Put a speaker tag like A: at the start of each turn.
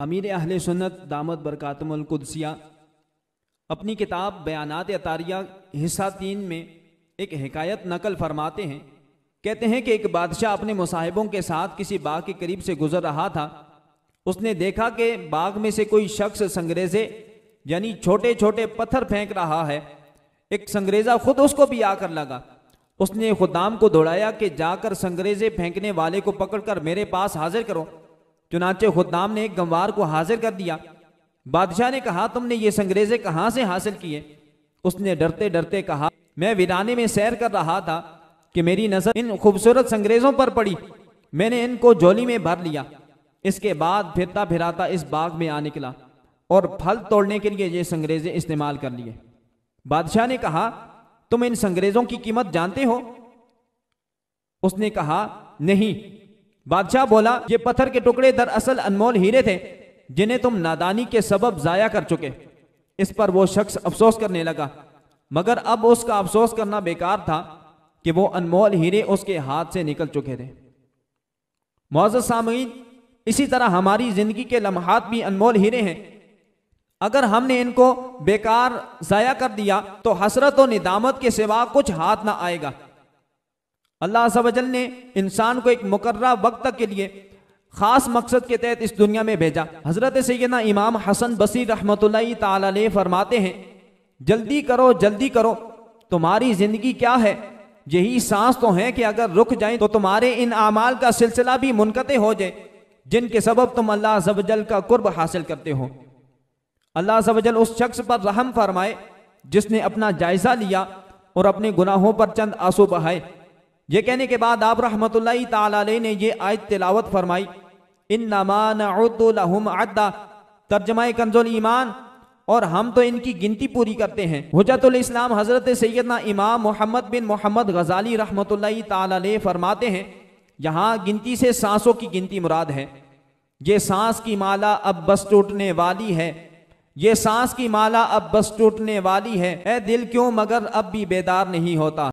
A: अमीर अहले सुन्नत दामत बरकातुहुल कुद्सिया अपनी किताब बयानात अतारिया हिस्सा 3 में एक हिकायत नकल फरमाते हैं। कहते हैं कि एक बादशाह अपने मुसाहिबों के साथ किसी बाग के करीब से गुजर रहा था। उसने देखा कि बाग में से कोई शख्स संगरेजे यानी छोटे छोटे पत्थर फेंक रहा है। एक संगरेजा खुद उसको भी आकर लगा। उसने खुदाम को दौड़ाया कि जाकर संगरेजे फेंकने वाले को पकड़कर मेरे पास हाजिर करो। चुनाचे खुदाम ने एक गंवार को हाजिर कर दिया। बादशाह ने कहा, तुमने ये संगरेजे कहाँ से हासिल किए? उसने डरते डरते कहा, मैं वीराने में सैर कर रहा था कि मेरी नजर इन खूबसूरत संगरेजों पर पड़ी। मैंने इनको झोली में भर लिया। इसके बाद फिरता फिराता इस बाग में आ निकला और फल तोड़ने के लिए ये संगरेजे इस्तेमाल कर लिए। बादशाह ने कहा, तुम इन संगरेजों की कीमत जानते हो? उसने कहा, नहीं। बादशाह बोला, ये पत्थर के टुकड़े दरअसल अनमोल हीरे थे जिन्हें तुम नादानी के सबब जाया कर चुके। इस पर वो शख्स अफसोस करने लगा, मगर अब उसका अफसोस करना बेकार था कि वो अनमोल हीरे उसके हाथ से निकल चुके थे। मुअज़्ज़ज़ सामीन, इसी तरह हमारी जिंदगी के लम्हात भी अनमोल हीरे हैं। अगर हमने इनको बेकार जाया कर दिया तो हसरत और निदामत के सिवा कुछ हाथ ना आएगा। अल्लाह अज़्ज़ व जल ने इंसान को एक मुकर्ररा वक्त तक के लिए खास मकसद के तहत इस दुनिया में भेजा। हजरत सैयदना इमाम हसन बसरी रहमतुल्लाहि ताला अलैह फरमाते हैं, जल्दी करो जल्दी करो, तुम्हारी जिंदगी क्या है? यही सांस तो है कि अगर रुक जाए तो तुम्हारे इन आमाल का सिलसिला भी मुनक़ते हो जाए जिनके सबब तुम अल्लाह अज़्ज़ व जल का कुर्ब हासिल करते हो। अल्लाह अज़्ज़ व जल उस शख्स पर रहम फरमाए जिसने अपना जायजा लिया और अपने गुनाहों पर चंद आंसू बहाए। ये कहने के बाद आप रहमतुल्लाहि ताला अलैह ने ये आयत तिलावत फरमाई, इन्नमा नउद्दु लहुम अद्दा, तर्जमा कंजुल ईमान, और हम तो इनकी गिनती पूरी करते हैं। हुज्जतुल इस्लाम हजरत सैयदना इमाम मोहम्मद बिन मोहम्मद गजाली रहमतुल्लाहि ताला अलैह फरमाते हैं, यहाँ गिनती से सांसों की गिनती मुराद है। ये सांस की माला अब बस टूटने वाली है, ये सांस की माला अब बस टूटने वाली है। ए दिल क्यों मगर अब भी बेदार नहीं होता।